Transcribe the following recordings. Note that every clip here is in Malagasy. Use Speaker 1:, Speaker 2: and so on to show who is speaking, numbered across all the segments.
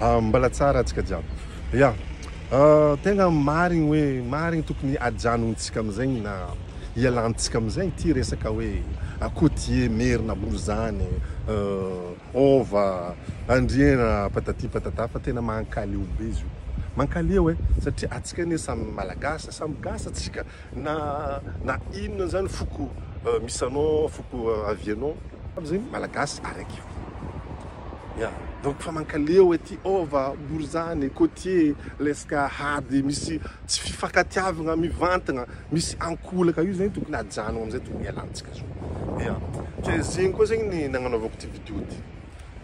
Speaker 1: Mbala tsara antsika jiaby. Ya. Tegna marigny hoe marigny tokony ajanontsika amizay na ialantsika amizay ty resaka hoe côtier, Merina, Borizany, Ova, Andriana, patati patata fa tena mankaleo be izy io. Mankaleo satria atsika ne samy malagasy, samy gasy atsika na inona zany foko misy anao, foko avianao amizay malagasy araiky. Ya, donc fa mankaleo ty Ova, Borizany, côtier, leska hady misy tsy fifankatiavagna mivantagna, misy ankolaka io zany tokony ajano amizay tokony ialantsika zao. Ya, ke zegny koa zegny ny nagnanaovako ty vidéo ty.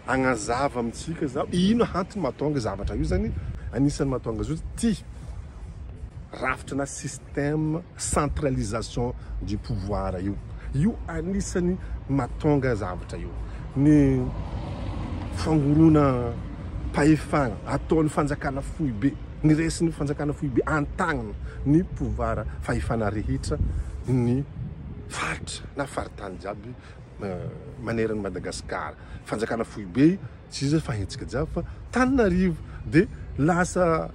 Speaker 1: Agnazava amitsika za ino antony mahatonga zavatra io zany anisan'ny mahatonga zao ty rafitra na système centralisation du pouvoir io anisan'ny mahatonga zavatra io. Ny fangorona pahefana ataon'ny fanjakana foibe, ny resin'ny fanjakana foibe antagnana ny pouvoir fahefana rehetra ny faritra na faritany jiaby maneran'ny Madagasikara. Fanjakana foibe tsy izy fahentsika jiaby fa Tananarivo de lasa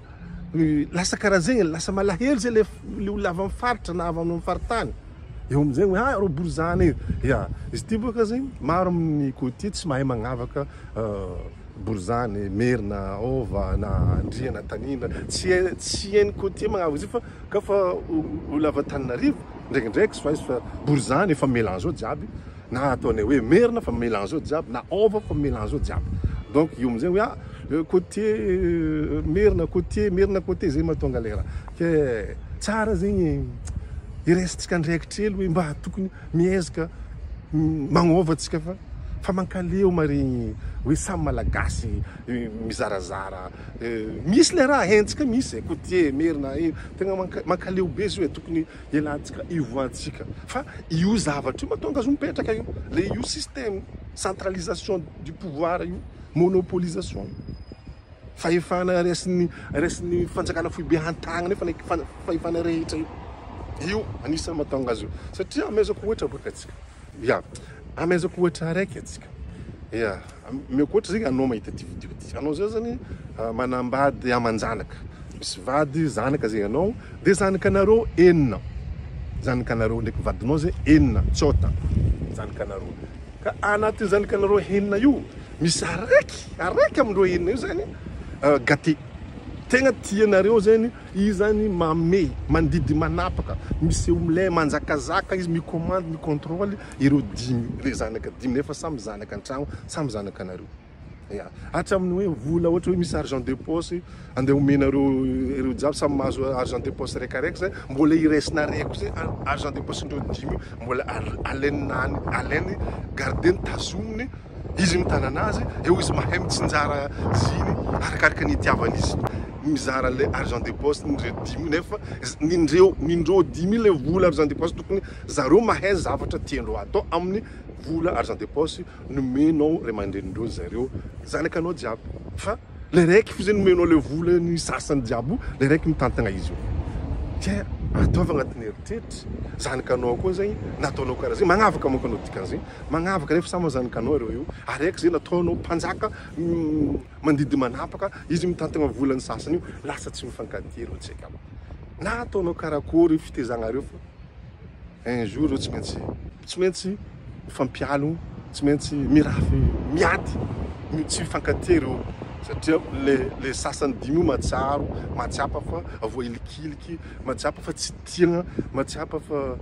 Speaker 1: karaha zegny, lasa malahelo zay le olona avy amin'ny faritra na avy amin'ny faritany. Eo amizay hoe ro Borizany ya izy ty boka zegny maro amin'ny côtier tsy mahay magnavaka Borizany, Merina, Ova na Andriana, Tanina tsy hainy côtier magnavaka izy fa ka fa olona avy Tananarivo ndraikindraiky sy fa izy fa Borizany efa mélange ao jiaby na ataonay hoe Merina fa mélange ao jiaby na Ova fa mélange ao jiaby. Donc io amizay hoe côtier Merina côtier zay mahatonga le raha ke tsara zegny iresantsika ndraikitrelo hoe mba tokony miezaka magnova atsika fa mankaleo marigny hoe samy malagasy mizarazara misy le raha hentsika misy côtier Merina tegna mankaleo be izy hoe tokony ialantsika ivoantsika fa io zavatra io mahatonga azo mipetraka io le io système centralisation du pouvoir io monopolisation fahefana resin'ny fanjakana foibe antagnana fahefana rehetra io anisan'ny mahatonga azy io satria amezako ohatra boka atsika. Ya, amezako ohatra araiky atsika. Ya, meko ohatra zegny anao mahita ty vidéo ty. Anao zao zany manambady amanjanaka. Misy vady zanaka zegny anao de zanakanareo enina. Zanakanareo ndraiky vadinao zay enina tsota zanakanareo. Ka anaty zanakanareo enina io misy araiky amindreo enina io zany gâté. Tegna tianareo zany izy zany mame mandidy manapaka misy omlay manjakazaka izy micommande micontrôle ireo dimy le zanaka dimy nefa samy zanaka antragno samy zanakanareo. Ya, hatramin'ny hoe vola ohatra hoe misy argent de poche andeha omenareo ireo jiaby samy mahazo argent de poche raikaraiky zay mbola iresinareko zay argent de poche ndreo dimy mbola alainy gardeny tazominy izy mitananazy eo izy mahay mitsinjara ziny arakaraka ny itiavany izy mizara le argent de poche ndreo dimy nefa nindreo dimy le vola argent de poche tokony zareo mahay zavatra tiandreo atao amin'ny vola argent de poche nomenao ray aman-drenindreo zareo zanakanao jiaby fa le raiky fo zay nomenao le vola ny sasany jiaby le raiky mitantagna izy io ke ataova agnatin'ny eritreritry zanakanao koa zegny nataonao karaha zegny magnavaka manko anao dikan'zegny magnavaka rehefa samy zanakanao reo io araiky zay nataonao mpanjaka mandidy manapaka izy mitantagna volany sasany io lasa tsy mifankatia reo tsika na ataonao karakory fitezagna reo fa un jour tsy maintsy fampialo tsy maintsy mirafy miady tsy mifankatia reo satria le sasany dimy io matsiapa fa voahilikiliky matsiapa fa tsy tiagna matsiapa fa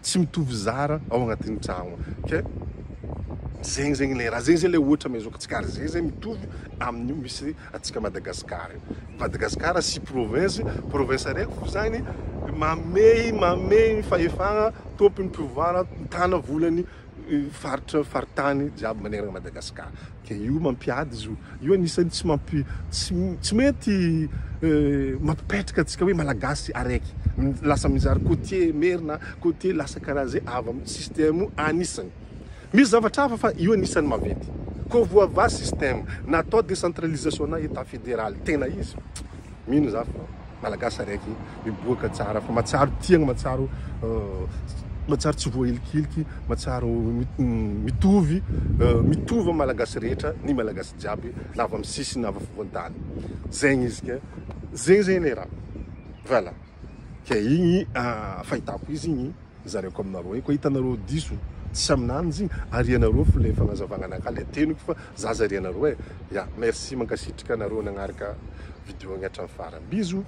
Speaker 1: tsy mitovy zara ao agnatin'ny tragno ke zegny le raha zegny le ohatra amezoko atsika ary zay mitovy amin'io misy atsika Madagasikara sy province araiky fo zany mamey fahefagna tompony pouvoir tana volany faritany jiaby manerana Madagasikara ke io mampiady izy io anisan'ny tsy mety mampipetraka atsika hoe malagasy araiky lasa mizary côtier Merina côtier lasa karaha zay avy amin'ny système anisany misy zavatra hafa fa io anisan'ny mavety koa voava système natao décentralisation na état fédéral tena izy mino za fa malagasy araiky miboaka tsara fa matsaro tiagna matsaro matsara tsy voahilikiliky matsara mitovy mitovy malagasy rehetra ny malagasy jiaby lava amin'ny sisiny avy voantany zegny izy ke zegny le raha voilà ke igny fahitako izy igny zareko aminareo ko hitanareo diso tsy aminanjy arianareo fa le fagnazavagna anaka le teniko fa zaza arianareo ya merci mankasitraka anareo nagnaraka vidéo agny hatramin'ny farany bisous